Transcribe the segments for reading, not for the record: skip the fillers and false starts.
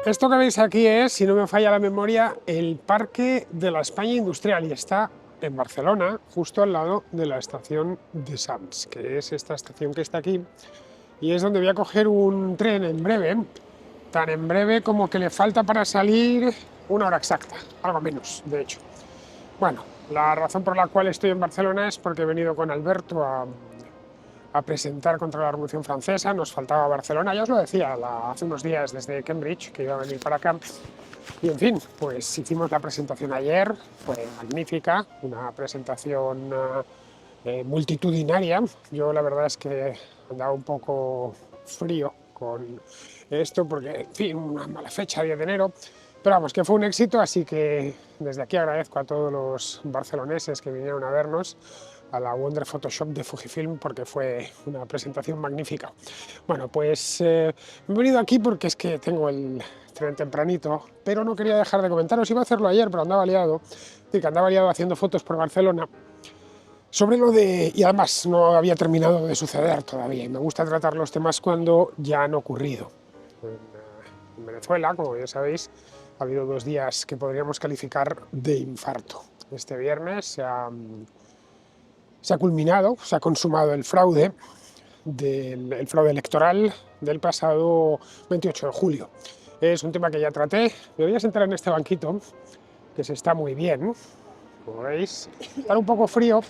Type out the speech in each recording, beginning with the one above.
Esto que veis aquí es, si no me falla la memoria, el Parque de la España Industrial y está en Barcelona, justo al lado de la estación de Sants, que es esta estación que está aquí, y es donde voy a coger un tren en breve, tan en breve como que le falta para salir una hora exacta, algo menos, de hecho. Bueno, la razón por la cual estoy en Barcelona es porque he venido con Alberto a presentar contra la Revolución Francesa, nos faltaba Barcelona, ya os lo decía hace unos días desde Cambridge, que iba a venir para acá, y en fin, pues hicimos la presentación ayer, fue magnífica, una presentación multitudinaria. Yo la verdad es que andaba un poco frío con esto, porque, en fin, una mala fecha, 10 de enero, pero vamos, que fue un éxito, así que desde aquí agradezco a todos los barceloneses que vinieron a vernos, a la Wonder Photoshop de Fujifilm, porque fue una presentación magnífica. Bueno, pues me he venido aquí porque es que tengo el tren tempranito, pero no quería dejar de comentaros, iba a hacerlo ayer, pero andaba liado, que andaba liado haciendo fotos por Barcelona, sobre lo de, y además no había terminado de suceder todavía, y me gusta tratar los temas cuando ya han ocurrido. En Venezuela, como ya sabéis, ha habido 2 días que podríamos calificar de infarto. Este viernes se ha culminado, se ha consumado el fraude electoral del pasado 28 de julio. Es un tema que ya traté, me voy a sentar en este banquito, que se está muy bien, como veis, está un poco frío,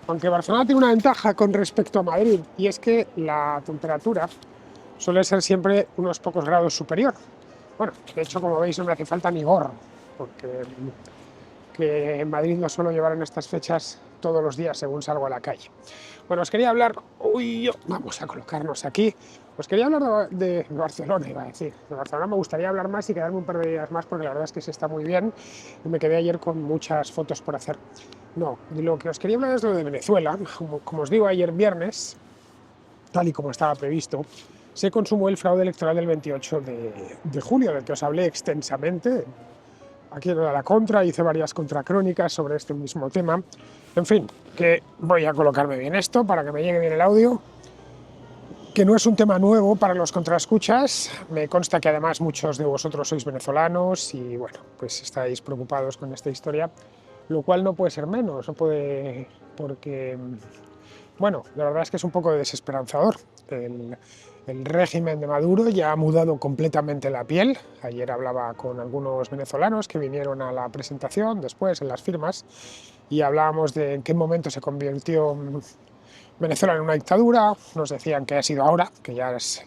aunque Barcelona tiene una ventaja con respecto a Madrid, y es que la temperatura suele ser siempre unos pocos grados superior. Bueno, de hecho, como veis, no me hace falta ni gorro, porque que en Madrid no suelo llevar en estas fechas todos los días según salgo a la calle. Bueno, os quería hablar, vamos a colocarnos aquí, os quería hablar de Barcelona, iba a decir. De Barcelona me gustaría hablar más y quedarme un par de días más, porque la verdad es que se está muy bien y me quedé ayer con muchas fotos por hacer. No, de lo que os quería hablar es lo de Venezuela. Como os digo, ayer viernes, tal y como estaba previsto, se consumó el fraude electoral del 28 de julio, del que os hablé extensamente. Aquí en La Contra hice varias contracrónicas sobre este mismo tema. En fin, que voy a colocarme bien esto para que me llegue bien el audio, que no es un tema nuevo para los contraescuchas. Me consta que además muchos de vosotros sois venezolanos y bueno, pues estáis preocupados con esta historia, lo cual no puede ser menos, no puede, porque bueno, la verdad es que es un poco desesperanzador. El régimen de Maduro ya ha mudado completamente la piel. Ayer hablaba con algunos venezolanos que vinieron a la presentación, después en las firmas, y hablábamos de en qué momento se convirtió Venezuela en una dictadura. Nos decían que ha sido ahora, que ya es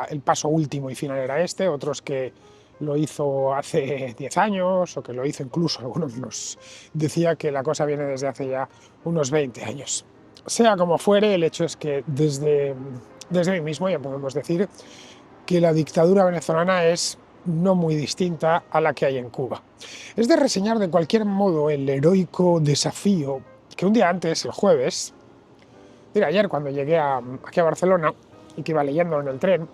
el paso último y final era este, otros que lo hizo hace 10 años o que lo hizo incluso, algunos nos decía que la cosa viene desde hace ya unos 20 años. Sea como fuere, el hecho es que desde hoy mismo ya podemos decir que la dictadura venezolana es no muy distinta a la que hay en Cuba. Es de reseñar de cualquier modo el heroico desafío que un día antes, el jueves, ayer cuando llegué aquí a Barcelona y que iba leyendo en el tren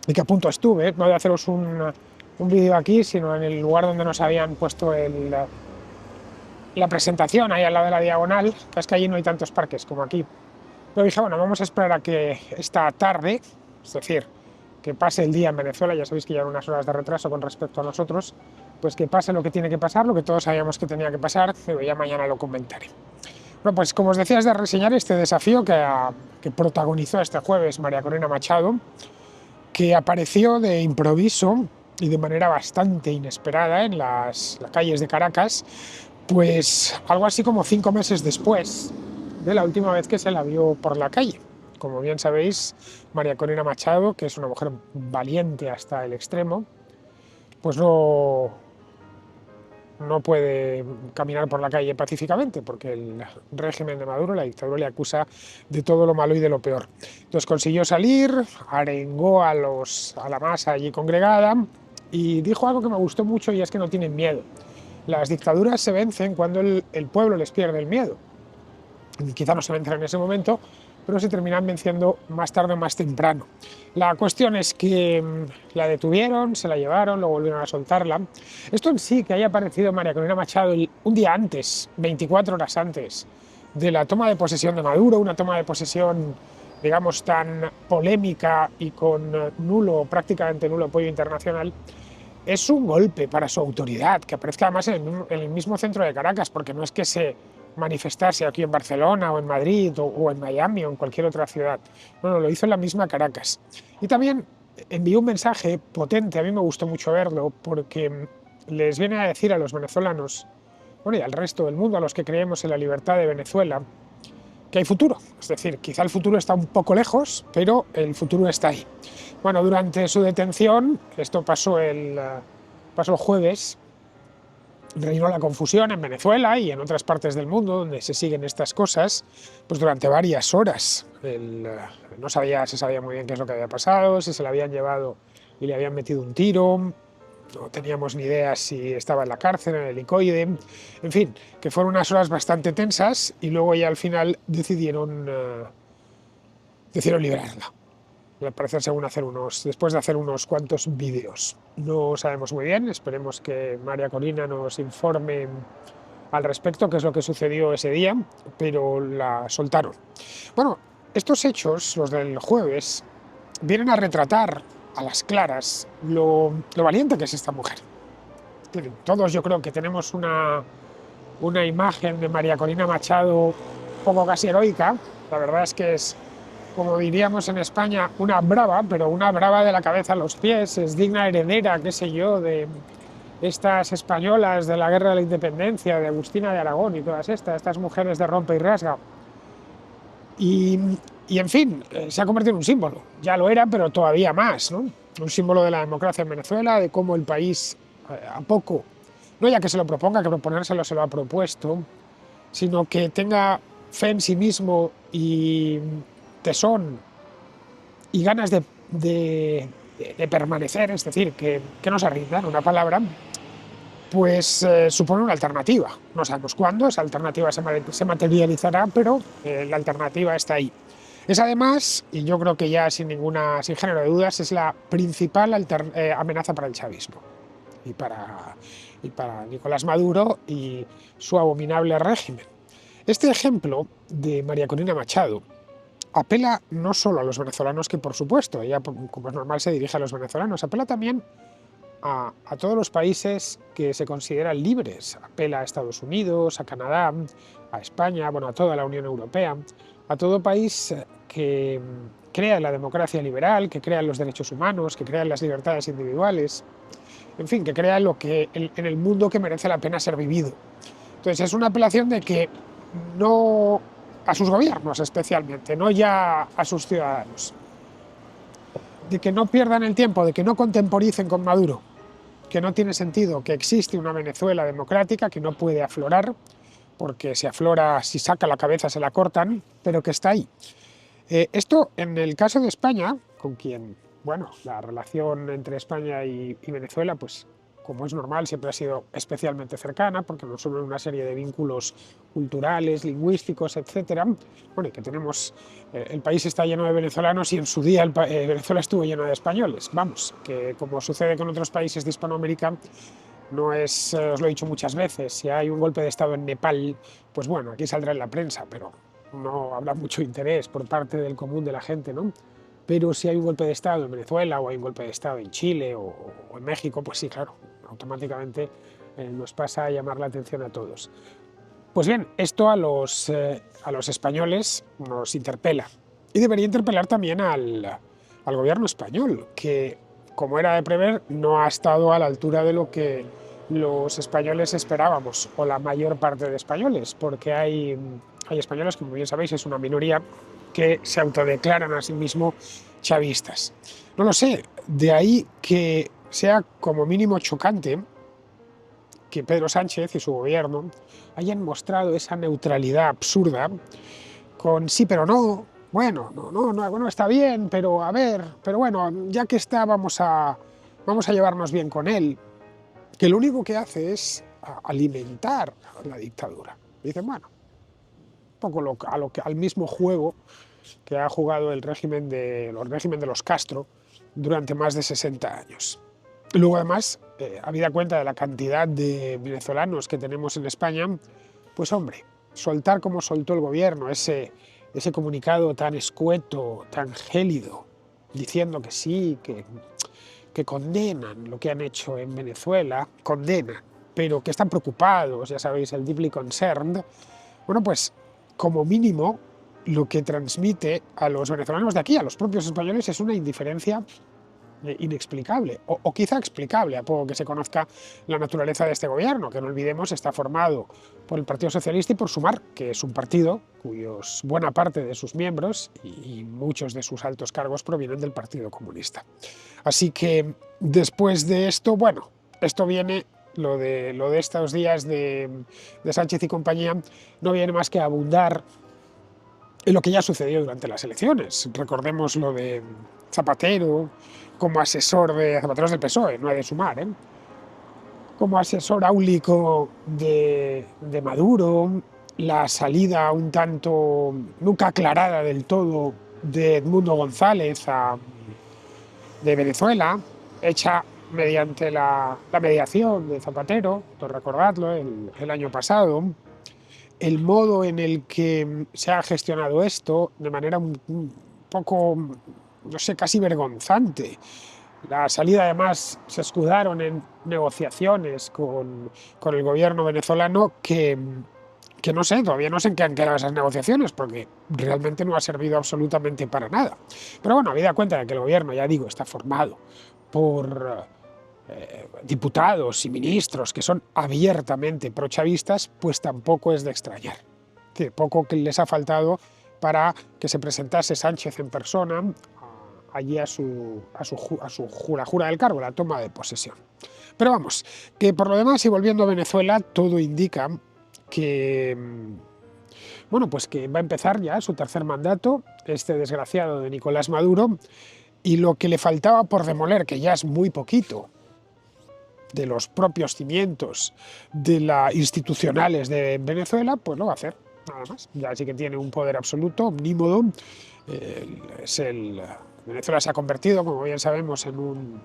y que a punto estuve, no de haceros un vídeo aquí, sino en el lugar donde nos habían puesto la presentación, ahí al lado de la diagonal, que es que allí no hay tantos parques como aquí. Pero dije, bueno, vamos a esperar a que esta tarde, es decir, que pase el día en Venezuela, ya sabéis que llevan unas horas de retraso con respecto a nosotros, pues que pase lo que tiene que pasar, lo que todos sabíamos que tenía que pasar, pero ya mañana lo comentaré. Bueno, pues como os decía, es de reseñar este desafío que protagonizó este jueves María Corina Machado, que apareció de improviso y de manera bastante inesperada en las calles de Caracas, pues algo así como 5 meses después de la última vez que se la vio por la calle. Como bien sabéis, María Corina Machado, que es una mujer valiente hasta el extremo, pues no puede caminar por la calle pacíficamente, porque el régimen de Maduro, la dictadura, le acusa de todo lo malo y de lo peor. Entonces consiguió salir, arengó a la masa allí congregada y dijo algo que me gustó mucho, y es que no tienen miedo. Las dictaduras se vencen cuando el pueblo les pierde el miedo. Quizá no se vencen en ese momento, pero se terminan venciendo más tarde o más temprano. La cuestión es que la detuvieron, se la llevaron, luego volvieron a soltarla. Esto en sí, que haya aparecido María Corina Machado un día antes, 24 horas antes de la toma de posesión de Maduro, una toma de posesión, digamos, tan polémica y con prácticamente nulo apoyo internacional, es un golpe para su autoridad, que aparezca además en el mismo centro de Caracas, porque no es que se manifestase aquí en Barcelona o en Madrid o en Miami o en cualquier otra ciudad. No, lo hizo en la misma Caracas. Y también envió un mensaje potente, a mí me gustó mucho verlo, porque les viene a decir a los venezolanos, bueno, y al resto del mundo, a los que creemos en la libertad de Venezuela, que hay futuro. Es decir, quizá el futuro está un poco lejos, pero el futuro está ahí. Bueno, durante su detención, esto pasó el jueves, reinó la confusión en Venezuela y en otras partes del mundo donde se siguen estas cosas, pues durante varias horas. No se sabía muy bien qué es lo que había pasado, si se le habían llevado y le habían metido un tiro, no teníamos ni idea si estaba en la cárcel, en el helicoide, en fin, que fueron unas horas bastante tensas y luego ya al final decidieron liberarla. Al parecer, después de hacer unos cuantos vídeos. No sabemos muy bien, esperemos que María Corina nos informe al respecto qué es lo que sucedió ese día, pero la soltaron. Bueno, estos hechos, los del jueves, vienen a retratar a las claras lo valiente que es esta mujer. Todos yo creo que tenemos una imagen de María Corina Machado un poco casi heroica. La verdad es que es, como diríamos en España, una brava, pero una brava de la cabeza a los pies, es digna heredera, qué sé yo, de estas españolas de la Guerra de la Independencia, de Agustina de Aragón y todas estas mujeres de rompe y rasga. Y en fin, se ha convertido en un símbolo, ya lo era, pero todavía más, ¿no? Un símbolo de la democracia en Venezuela, de cómo el país a poco, no ya que se lo proponga, que proponérselo se lo ha propuesto, sino que tenga fe en sí mismo y tesón y ganas de permanecer, es decir, que no se rindan, una palabra, pues supone una alternativa. No sabemos cuándo, esa alternativa se materializará, pero la alternativa está ahí. Es además, y yo creo que ya sin género de dudas, es la principal amenaza para el chavismo y para Nicolás Maduro y su abominable régimen. Este ejemplo de María Corina Machado apela no solo a los venezolanos, que por supuesto, ella como es normal se dirige a los venezolanos, apela también a todos los países que se consideran libres, apela a Estados Unidos, a Canadá, a España, bueno, a toda la Unión Europea, a todo país que crea en la democracia liberal, que crea en los derechos humanos, que crea en las libertades individuales, en fin, que crea en el mundo que merece la pena ser vivido. Entonces es una apelación de que no a sus gobiernos especialmente, no ya a sus ciudadanos, de que no pierdan el tiempo, de que no contemporicen con Maduro, que no tiene sentido, que existe una Venezuela democrática que no puede aflorar, porque si aflora, si saca la cabeza se la cortan, pero que está ahí. Esto en el caso de España, con quien, bueno, la relación entre España y Venezuela, pues como es normal, siempre ha sido especialmente cercana, porque nos unen una serie de vínculos culturales, lingüísticos, etcétera. Bueno, y que tenemos, el país está lleno de venezolanos y en su día Venezuela estuvo lleno de españoles. Vamos, que como sucede con otros países de Hispanoamérica, no es, os lo he dicho muchas veces, si hay un golpe de Estado en Nepal, pues bueno, aquí saldrá en la prensa, pero no habrá mucho interés por parte del común de la gente, ¿no? Pero si hay un golpe de Estado en Venezuela o hay un golpe de Estado en Chile o en México, pues sí, claro, automáticamente nos pasa a llamar la atención a todos. Pues bien, esto a los españoles nos interpela y debería interpelar también al gobierno español, que, como era de prever, no ha estado a la altura de lo que los españoles esperábamos, o la mayor parte de españoles, porque hay españoles, como bien sabéis, es una minoría, que se autodeclaran a sí mismos chavistas. No lo sé, de ahí que sea como mínimo chocante que Pedro Sánchez y su gobierno hayan mostrado esa neutralidad absurda con sí pero no, bueno, no está bien, pero a ver, pero bueno, ya que está vamos a llevarnos bien con él, que lo único que hace es alimentar la dictadura. Dicen, bueno, un poco al mismo juego que ha jugado el régimen de los Castro durante más de 60 años. Luego, además, habida cuenta de la cantidad de venezolanos que tenemos en España, pues hombre, soltar como soltó el gobierno ese comunicado tan escueto, tan gélido, diciendo que sí, que condenan lo que han hecho en Venezuela, condenan, pero que están preocupados, ya sabéis, el deeply concerned, bueno, pues como mínimo lo que transmite a los venezolanos de aquí, a los propios españoles, es una indiferencia inexplicable, o quizá explicable, a poco que se conozca la naturaleza de este gobierno, que no olvidemos está formado por el Partido Socialista y por Sumar, que es un partido cuyos buena parte de sus miembros y muchos de sus altos cargos provienen del Partido Comunista. Así que después de esto, bueno, esto viene, lo de estos días de Sánchez y compañía, no viene más que a abundar en lo que ya sucedió durante las elecciones. Recordemos lo de Zapatero como asesor de Zapatero del PSOE, no de Sumar, como asesor áulico de Maduro, la salida un tanto nunca aclarada del todo de Edmundo González de Venezuela, hecha mediante la mediación de Zapatero, por recordarlo, el año pasado. El modo en el que se ha gestionado esto de manera un poco, no sé, casi vergonzante. La salida, además, se escudaron en negociaciones con el gobierno venezolano que no sé, todavía no sé en qué han quedado esas negociaciones, porque realmente no ha servido absolutamente para nada. Pero bueno, habida cuenta de que el gobierno, ya digo, está formado por diputados y ministros que son abiertamente prochavistas, pues tampoco es de extrañar. Que poco que les ha faltado para que se presentase Sánchez en persona allí a su jura del cargo, la toma de posesión. Pero vamos, que por lo demás, y volviendo a Venezuela, todo indica que, bueno, pues que va a empezar ya su tercer mandato, este desgraciado de Nicolás Maduro, y lo que le faltaba por demoler, que ya es muy poquito, de los propios cimientos institucionales de Venezuela, pues lo va a hacer, nada más. Ya sí que tiene un poder absoluto, omnímodo. Venezuela se ha convertido, como bien sabemos, en un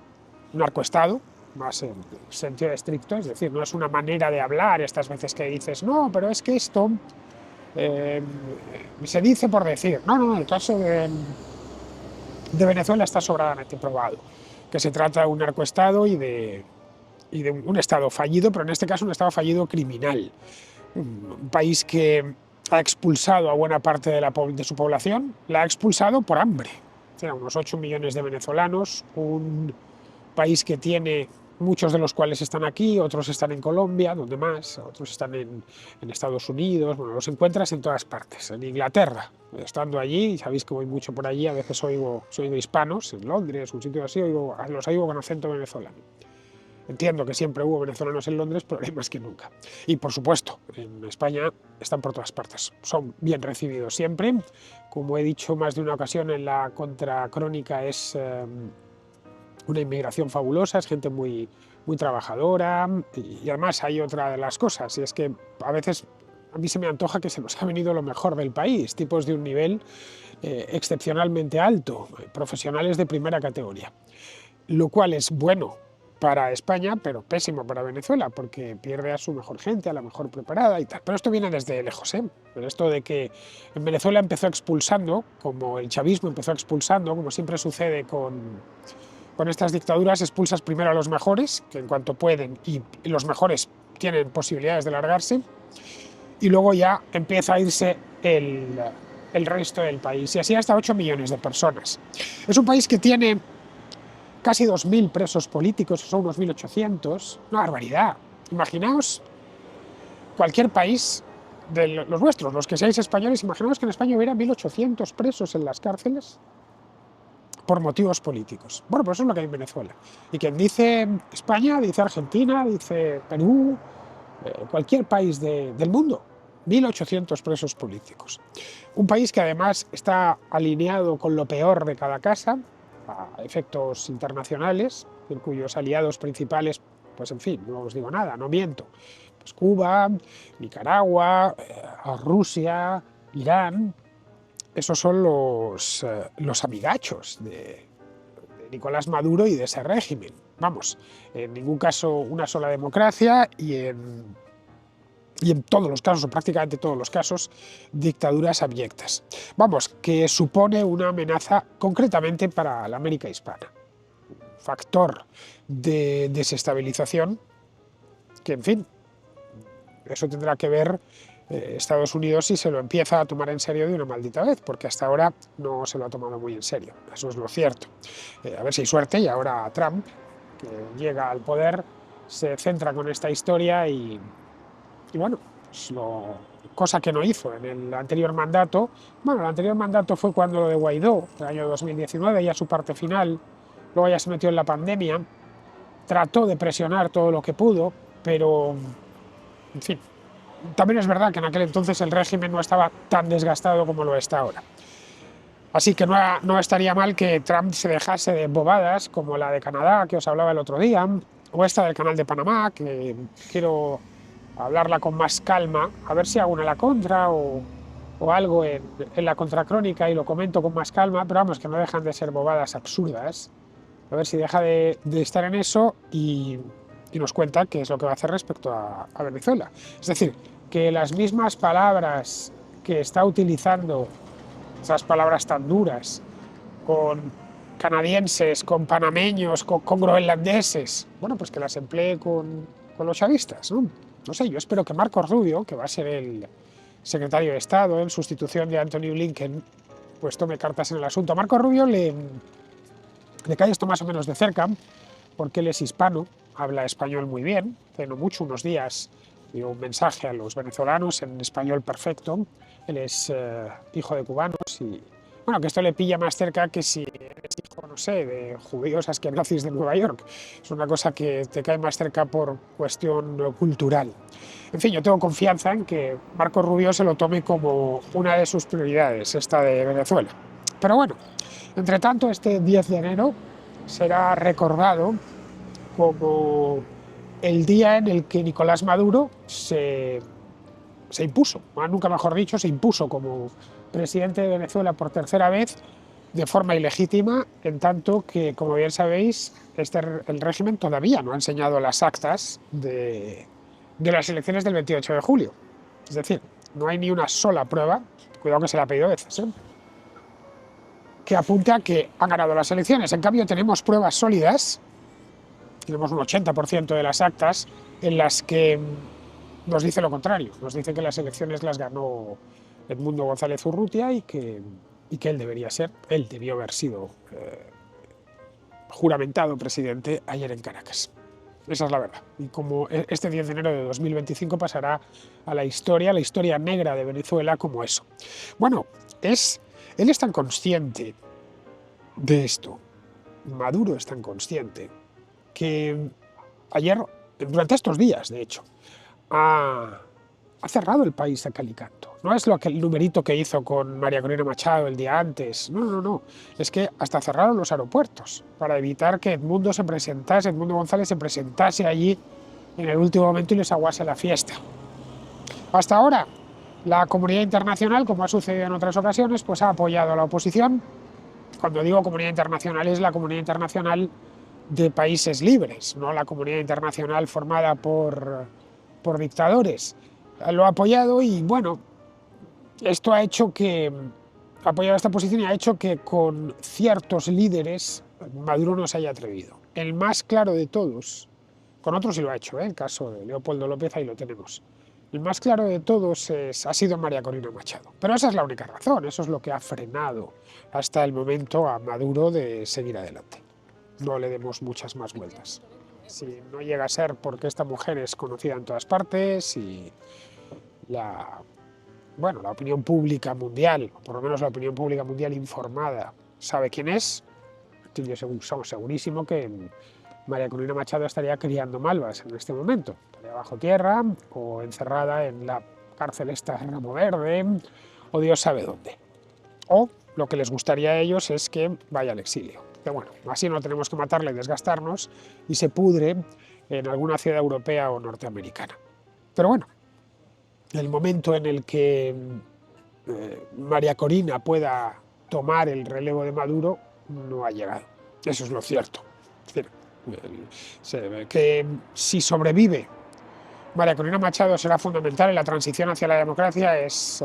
narcoestado, más en sentido estricto, es decir, no es una manera de hablar estas veces que dices, no, pero es que esto se dice por decir. No, no, el caso de Venezuela está sobradamente probado, que se trata de un narcoestado y de un Estado fallido, pero en este caso un Estado fallido criminal. Un país que ha expulsado a buena parte de su población, la ha expulsado por hambre. O sea, unos 8 millones de venezolanos, un país que tiene muchos de los cuales están aquí, otros están en Colombia, donde más, otros están en Estados Unidos, bueno, los encuentras en todas partes, en Inglaterra, estando allí, sabéis que voy mucho por allí, a veces oigo hispanos, en Londres, un sitio así, los oigo con acento venezolano. Entiendo que siempre hubo venezolanos en Londres, pero hay más que nunca. Y por supuesto, en España están por todas partes. Son bien recibidos siempre. Como he dicho más de una ocasión en la contracrónica, es una inmigración fabulosa, es gente muy, muy trabajadora. Y además hay otra de las cosas, y es que a veces a mí se me antoja que se nos ha venido lo mejor del país, tipos de un nivel excepcionalmente alto, profesionales de primera categoría. Lo cual es bueno para España, pero pésimo para Venezuela, porque pierde a su mejor gente, a la mejor preparada y tal. Pero esto viene desde lejos, ¿eh? Pero esto de que en Venezuela empezó expulsando, como el chavismo empezó expulsando, como siempre sucede con estas dictaduras, expulsas primero a los mejores, que en cuanto pueden, y los mejores tienen posibilidades de largarse, y luego ya empieza a irse el resto del país, y así hasta 8 millones de personas. Es un país que tiene casi 2.000 presos políticos, son unos 1.800, una barbaridad. Imaginaos cualquier país de los vuestros, los que seáis españoles, imaginaos que en España hubiera 1.800 presos en las cárceles por motivos políticos. Bueno, pues eso es lo que hay en Venezuela. Y quien dice España, dice Argentina, dice Perú, cualquier país del mundo, 1.800 presos políticos. Un país que además está alineado con lo peor de cada casa, a efectos internacionales, en cuyos aliados principales, pues en fin, no os digo nada, no miento, pues Cuba, Nicaragua, Rusia, Irán, esos son los amigachos de Nicolás Maduro y de ese régimen. Vamos, en ningún caso una sola democracia y en todos los casos, o prácticamente todos los casos, dictaduras abyectas. Vamos, que supone una amenaza concretamente para la América hispana. factor de desestabilización que, en fin, eso tendrá que ver Estados Unidos si se lo empieza a tomar en serio de una maldita vez, porque hasta ahora no se lo ha tomado muy en serio, eso es lo cierto. A ver si hay suerte y ahora Trump, que llega al poder, se centra con esta historia y bueno, pues cosa que no hizo en el anterior mandato. Bueno, el anterior mandato fue cuando lo de Guaidó, el año 2019, ya su parte final, luego ya se metió en la pandemia, trató de presionar todo lo que pudo, pero, en fin, también es verdad que en aquel entonces el régimen no estaba tan desgastado como lo está ahora. Así que no estaría mal que Trump se dejase de bobadas como la de Canadá, que os hablaba el otro día, o esta del Canal de Panamá, que quiero hablarla con más calma, a ver si hago una a la contra o algo en la contracrónica y lo comento con más calma, pero vamos, que no dejan de ser bobadas absurdas. A ver si deja de estar en eso y nos cuenta qué es lo que va a hacer respecto a Venezuela. Es decir, que las mismas palabras que está utilizando, esas palabras tan duras, con canadienses, con panameños, con groenlandeses, bueno, pues que las emplee con los chavistas, ¿no? No sé, yo espero que Marco Rubio, que va a ser el secretario de Estado en sustitución de Anthony Blinken, pues tome cartas en el asunto. A Marco Rubio le cae esto más o menos de cerca, porque él es hispano, habla español muy bien, hace no mucho, unos días, dio un mensaje a los venezolanos en español perfecto. Él es hijo de cubanos y, bueno, que esto le pilla más cerca que si eres hijo, no sé, de judíos askenazis de Nueva York. Es una cosa que te cae más cerca por cuestión cultural. En fin, yo tengo confianza en que Marco Rubio se lo tome como una de sus prioridades, esta de Venezuela. Pero bueno, entre tanto, este 10 de enero será recordado como el día en el que Nicolás Maduro se impuso, nunca mejor dicho, se impuso como presidente de Venezuela por tercera vez de forma ilegítima, en tanto que, como bien sabéis, el régimen todavía no ha enseñado las actas de las elecciones del 28 de julio. Es decir, no hay ni una sola prueba, cuidado que se la ha pedido veces, que apunte a que han ganado las elecciones. En cambio, tenemos pruebas sólidas, tenemos un 80% de las actas en las que nos dice lo contrario, nos dice que las elecciones las ganó Edmundo González Urrutia y que él debió haber sido juramentado presidente ayer en Caracas. Esa es la verdad. Y como este 10 de enero de 2025 pasará a la historia negra de Venezuela como eso. Bueno, él es tan consciente de esto, Maduro es tan consciente, que ayer, durante estos días, de hecho, ha cerrado el país a cal y canto. No es el numerito que hizo con María Corina Machado el día antes. No. Es que hasta cerraron los aeropuertos para evitar que Edmundo González se presentase allí en el último momento y les aguase la fiesta. Hasta ahora, la comunidad internacional, como ha sucedido en otras ocasiones, pues ha apoyado a la oposición. Cuando digo comunidad internacional, es la comunidad internacional de países libres, no la comunidad internacional formada por dictadores. Lo ha apoyado y, bueno, esto ha hecho que, ha apoyado esta posición y ha hecho que con ciertos líderes Maduro no se haya atrevido. El más claro de todos, con otros sí lo ha hecho, el caso de Leopoldo López, ahí lo tenemos. El más claro de todos ha sido María Corina Machado. Pero esa es la única razón, eso es lo que ha frenado hasta el momento a Maduro de seguir adelante. No le demos muchas más vueltas. Si no llega a ser porque esta mujer es conocida en todas partes y la opinión pública mundial, o por lo menos la opinión pública mundial informada, sabe quién es, yo somos segurísimo que María Corina Machado estaría criando malvas en este momento. Estaría bajo tierra o encerrada en la cárcel esta de Ramo Verde o Dios sabe dónde. O lo que les gustaría a ellos es que vaya al exilio. Pero bueno, así no tenemos que matarle y desgastarnos y se pudre en alguna ciudad europea o norteamericana. Pero bueno, el momento en el que María Corina pueda tomar el relevo de Maduro no ha llegado. Eso es lo cierto. Es decir, que si sobrevive María Corina Machado será fundamental en la transición hacia la democracia es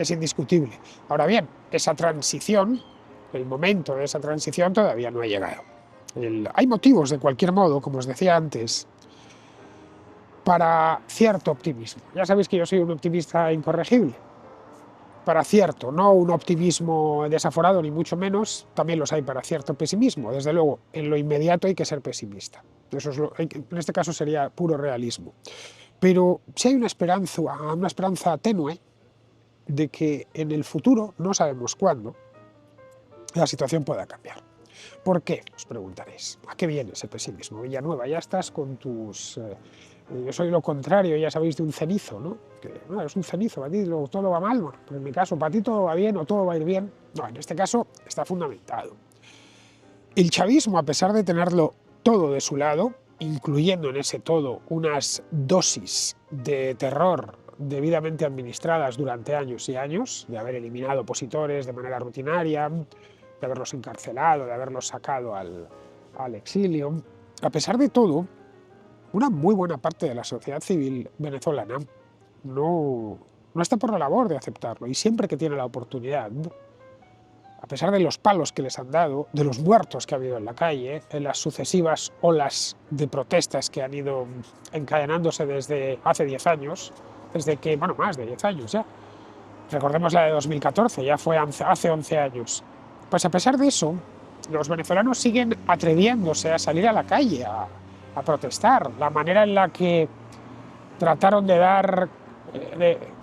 indiscutible. Ahora bien, esa transición, el momento de esa transición todavía no ha llegado. Hay motivos, de cualquier modo, como os decía antes, para cierto optimismo. Ya sabéis que yo soy un optimista incorregible. Para cierto, no un optimismo desaforado, ni mucho menos, también los hay para cierto pesimismo. Desde luego, en lo inmediato hay que ser pesimista. En este caso sería puro realismo. Pero si hay una esperanza tenue de que en el futuro, no sabemos cuándo, la situación pueda cambiar. ¿Por qué? Os preguntaréis. ¿A qué viene ese pesimismo? Villanueva, ya estás con tus... yo soy lo contrario, ya sabéis, de un cenizo, ¿no? Que no, es un cenizo, para ti todo va mal, bueno, pues en mi caso, para ti todo va bien o todo va a ir bien. No, en este caso está fundamentado. El chavismo, a pesar de tenerlo todo de su lado, incluyendo en ese todo unas dosis de terror debidamente administradas durante años y años, de haber eliminado opositores de manera rutinaria, de haberlos encarcelado, de haberlos sacado al exilio, a pesar de todo, una muy buena parte de la sociedad civil venezolana no está por la labor de aceptarlo, y siempre que tiene la oportunidad, a pesar de los palos que les han dado, de los muertos que ha habido en la calle, en las sucesivas olas de protestas que han ido encadenándose desde hace 10 años, desde que, bueno, más de 10 años ya, recordemos la de 2014, ya fue hace 11 años, pues a pesar de eso, los venezolanos siguen atreviéndose a salir a la calle, a protestar. La manera en la que trataron de dar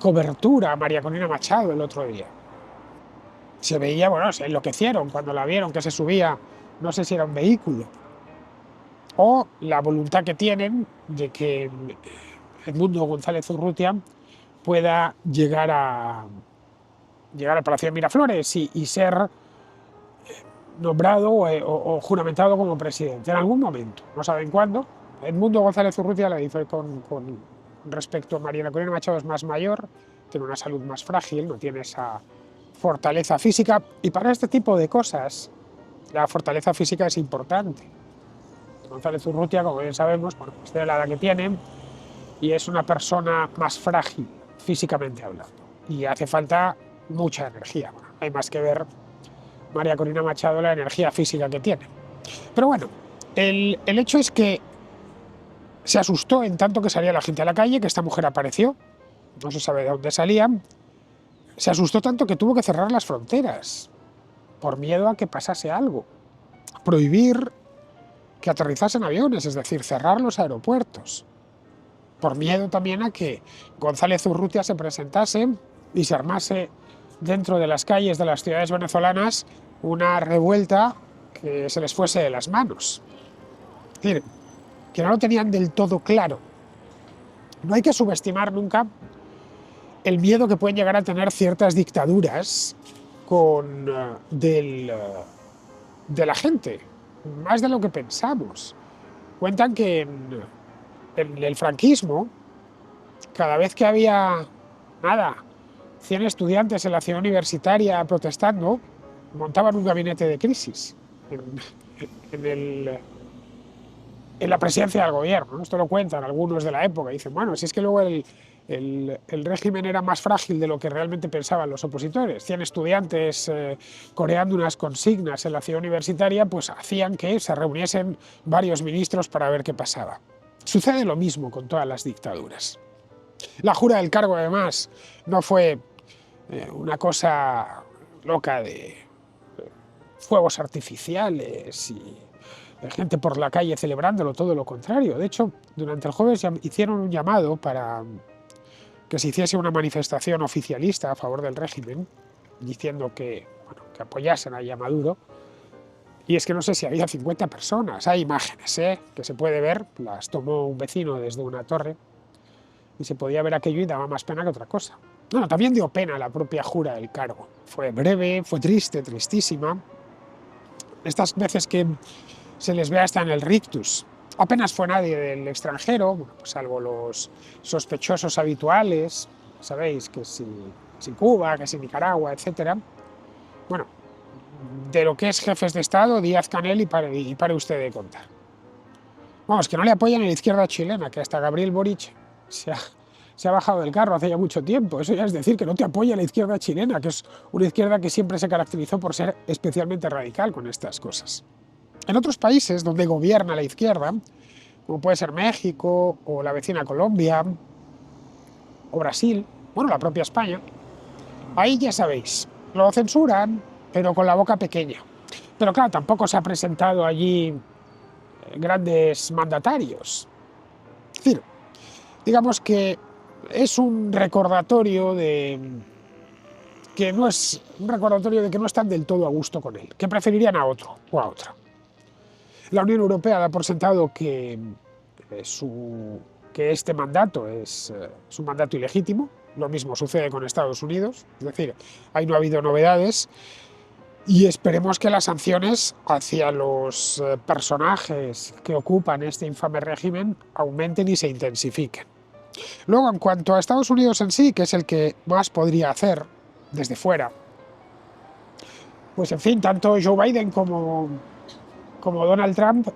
cobertura a María Corina Machado el otro día. Se veía, bueno, se enloquecieron cuando la vieron que se subía, no sé si era un vehículo, o la voluntad que tienen de que Edmundo González Urrutia pueda llegar al Palacio de Miraflores y ser nombrado o juramentado como presidente en algún momento, no saben cuándo. Edmundo González Urrutia, le dice con respecto a Mariana Corina Machado, es más mayor, tiene una salud más frágil, no tiene esa fortaleza física, y para este tipo de cosas la fortaleza física es importante. González Urrutia, como bien sabemos, bueno, pues tiene la edad que tiene y es una persona más frágil físicamente hablando, y hace falta mucha energía. Bueno, hay más que ver María Corina Machado la energía física que tiene. Pero bueno, el hecho es que se asustó en tanto que salía la gente a la calle, que esta mujer apareció, no se sabe de dónde salía, se asustó tanto que tuvo que cerrar las fronteras por miedo a que pasase algo, prohibir que aterrizasen aviones, es decir, cerrar los aeropuertos, por miedo también a que González Urrutia se presentase y se armase dentro de las calles de las ciudades venezolanas una revuelta que se les fuese de las manos. Es decir, que no lo tenían del todo claro. No hay que subestimar nunca el miedo que pueden llegar a tener ciertas dictaduras de la gente, más de lo que pensamos. Cuentan que en el franquismo, cada vez que había, 100 estudiantes en la ciudad universitaria protestando, montaban un gabinete de crisis en la presidencia del gobierno, ¿no? Esto lo cuentan algunos de la época, y dicen, bueno, si es que luego el régimen era más frágil de lo que realmente pensaban los opositores. 100 estudiantes coreando unas consignas en la ciudad universitaria, pues hacían que se reuniesen varios ministros para ver qué pasaba. Sucede lo mismo con todas las dictaduras. La jura del cargo, además, no fue una cosa loca de fuegos artificiales y de gente por la calle celebrándolo, todo lo contrario. De hecho, durante el jueves hicieron un llamado para que se hiciese una manifestación oficialista a favor del régimen, diciendo que apoyasen a Maduro. Y es que no sé si había 50 personas. Hay imágenes que se puede ver, las tomó un vecino desde una torre, y se podía ver aquello y daba más pena que otra cosa. Bueno, también dio pena la propia jura del cargo. Fue breve, fue triste, tristísima. Estas veces que se les ve hasta en el rictus. Apenas fue nadie del extranjero, bueno, pues salvo los sospechosos habituales, sabéis, que si Cuba, que si Nicaragua, etc. Bueno, de lo que es jefes de Estado, Díaz-Canel, y pare usted de contar. Vamos, que no le apoyan a la izquierda chilena, que hasta Gabriel Boric se ha bajado del carro hace ya mucho tiempo. Eso ya es decir, que no te apoya la izquierda chilena, que es una izquierda que siempre se caracterizó por ser especialmente radical con estas cosas. En otros países donde gobierna la izquierda, como puede ser México o la vecina Colombia o Brasil, bueno, la propia España, ahí ya sabéis, lo censuran, pero con la boca pequeña. Pero claro, tampoco se ha presentado allí grandes mandatarios. Es decir, digamos que es un recordatorio de que no es un recordatorio de que no están del todo a gusto con él, que preferirían a otro o a otra. La Unión Europea da por sentado que este mandato es un mandato ilegítimo. Lo mismo sucede con Estados Unidos, es decir, ahí no ha habido novedades y esperemos que las sanciones hacia los personajes que ocupan este infame régimen aumenten y se intensifiquen. Luego, en cuanto a Estados Unidos en sí, que es el que más podría hacer desde fuera, pues en fin, tanto Joe Biden como Donald Trump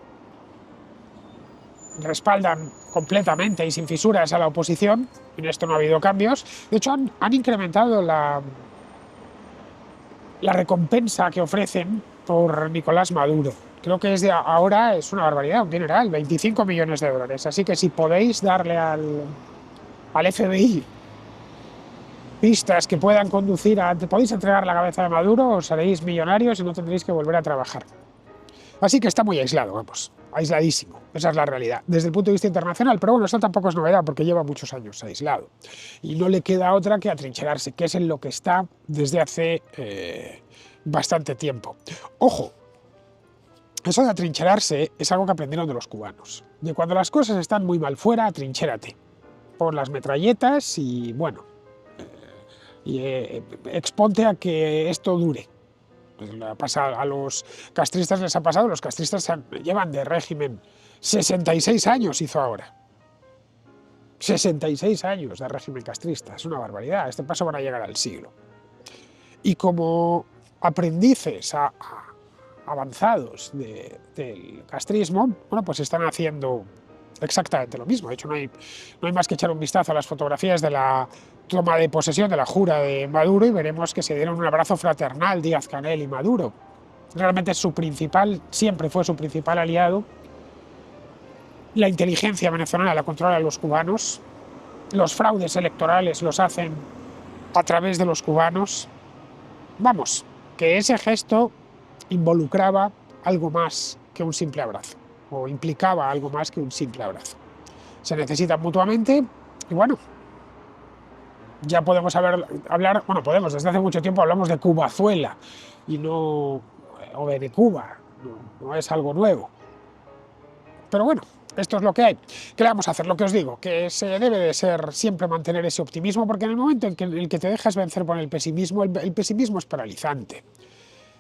respaldan completamente y sin fisuras a la oposición. En esto no ha habido cambios. De hecho, han incrementado la recompensa que ofrecen por Nicolás Maduro. Creo que ahora es una barbaridad, un dineral, 25 millones de dólares. Así que si podéis darle al FBI pistas que puedan conducir podéis entregar la cabeza de Maduro, os haréis millonarios y no tendréis que volver a trabajar. Así que está muy aislado, vamos, aisladísimo. Esa es la realidad, desde el punto de vista internacional. Pero bueno, eso tampoco es novedad porque lleva muchos años aislado. Y no le queda otra que atrincherarse, que es en lo que está desde hace bastante tiempo. Ojo, eso de atrincherarse es algo que aprendieron de los cubanos. De cuando las cosas están muy mal fuera, atrinchérate. Pon las metralletas y bueno, exponte a que esto dure. A los castristas les ha pasado, los castristas llevan de régimen 66 años hizo ahora. 66 años de régimen castrista, es una barbaridad, a este paso van a llegar al siglo. Y como aprendices avanzados del castrismo, bueno, pues están haciendo exactamente lo mismo. De hecho, no hay más que echar un vistazo a las fotografías de la toma de posesión de la jura de Maduro y veremos que se dieron un abrazo fraternal Díaz-Canel y Maduro. Realmente siempre fue su principal aliado. La inteligencia venezolana la controlan los cubanos. Los fraudes electorales los hacen a través de los cubanos. Vamos, que ese gesto involucraba algo más que un simple abrazo, o implicaba algo más que un simple abrazo. Se necesitan mutuamente y bueno, ya podemos hablar, bueno, desde hace mucho tiempo hablamos de Cubazuela y no, o de Cuba, no es algo nuevo. Pero bueno, esto es lo que hay. ¿Qué le vamos a hacer? Lo que os digo, que se debe de ser siempre mantener ese optimismo, porque en el momento en el que te dejas vencer por el pesimismo, el pesimismo es paralizante.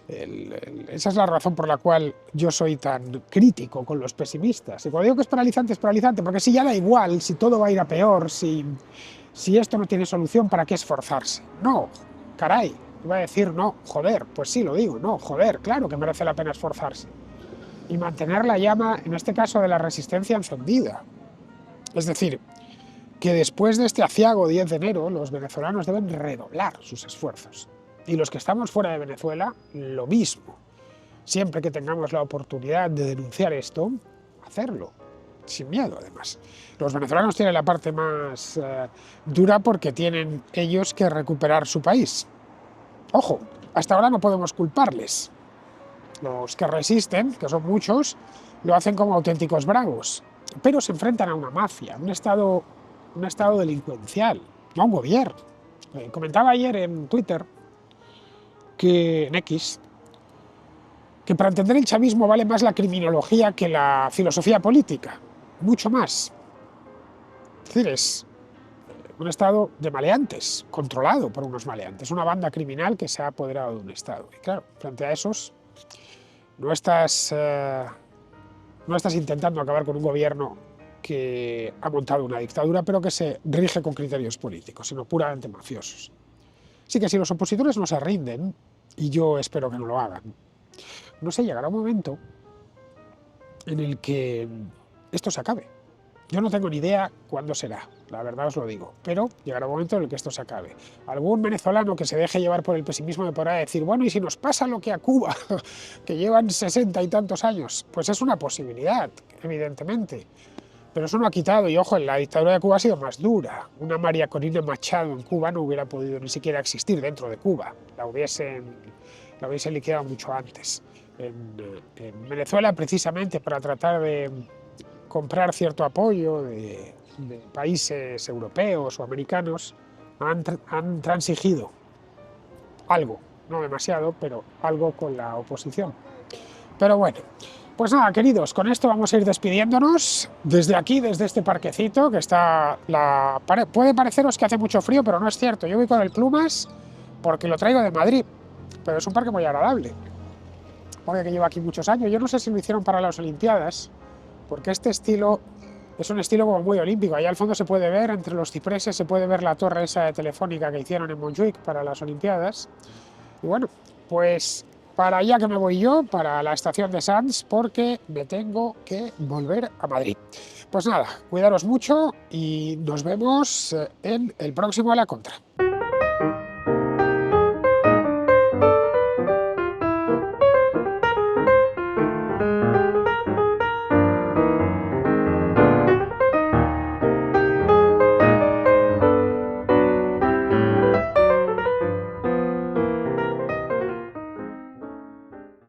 Esa es la razón por la cual yo soy tan crítico con los pesimistas. Y cuando digo que es paralizante, porque si ya da igual, si todo va a ir a peor, si esto no tiene solución, ¿para qué esforzarse? No, caray, iba a decir no, joder, pues sí lo digo, no, joder, claro que merece la pena esforzarse. Y mantener la llama, en este caso de la resistencia, encendida. Es decir, que después de este aciago 10 de enero, los venezolanos deben redoblar sus esfuerzos. Y los que estamos fuera de Venezuela, lo mismo. Siempre que tengamos la oportunidad de denunciar esto, hacerlo, sin miedo además. Los venezolanos tienen la parte más dura porque tienen ellos que recuperar su país. Ojo, hasta ahora no podemos culparles. Los que resisten, que son muchos, lo hacen como auténticos bravos, pero se enfrentan a una mafia, un estado delincuencial, no a un gobierno. Comentaba ayer en Twitter, en X, que para entender el chavismo vale más la criminología que la filosofía política, mucho más. Es decir, es un estado de maleantes, controlado por unos maleantes, una banda criminal que se ha apoderado de un estado. Y claro, frente a esos, no estás intentando acabar con un gobierno que ha montado una dictadura, pero que se rige con criterios políticos, sino puramente mafiosos. Así que si los opositores no se rinden, y yo espero que no lo hagan, no sé, llegará un momento en el que esto se acabe. Yo no tengo ni idea cuándo será. la verdad os lo digo, pero llegará un momento en el que esto se acabe. Algún venezolano que se deje llevar por el pesimismo me podrá decir, bueno, ¿y si nos pasa lo que a Cuba, que llevan 60 y tantos años? Pues es una posibilidad, evidentemente. Pero eso no ha quitado, y ojo, la dictadura de Cuba ha sido más dura. Una María Corina Machado en Cuba no hubiera podido ni siquiera existir dentro de Cuba. La hubiesen liquidado mucho antes. En Venezuela, precisamente para tratar de comprar cierto apoyo de países europeos o americanos, han transigido algo, no demasiado, pero algo con la oposición. Pero bueno, pues nada, queridos, con esto vamos a ir despidiéndonos desde aquí, desde este parquecito, que está... Puede pareceros que hace mucho frío, pero no es cierto. Yo voy con el Plumas porque lo traigo de Madrid, pero es un parque muy agradable, porque que lleva aquí muchos años. Yo no sé si lo hicieron para las Olimpiadas, porque este estilo es un estilo como muy olímpico. Allá al fondo se puede ver, entre los cipreses, se puede ver la torre esa de Telefónica que hicieron en Montjuic para las Olimpiadas. Y bueno, pues para allá que me voy yo, para la estación de Sants, porque me tengo que volver a Madrid. Pues nada, cuidaros mucho y nos vemos en el próximo A la Contra.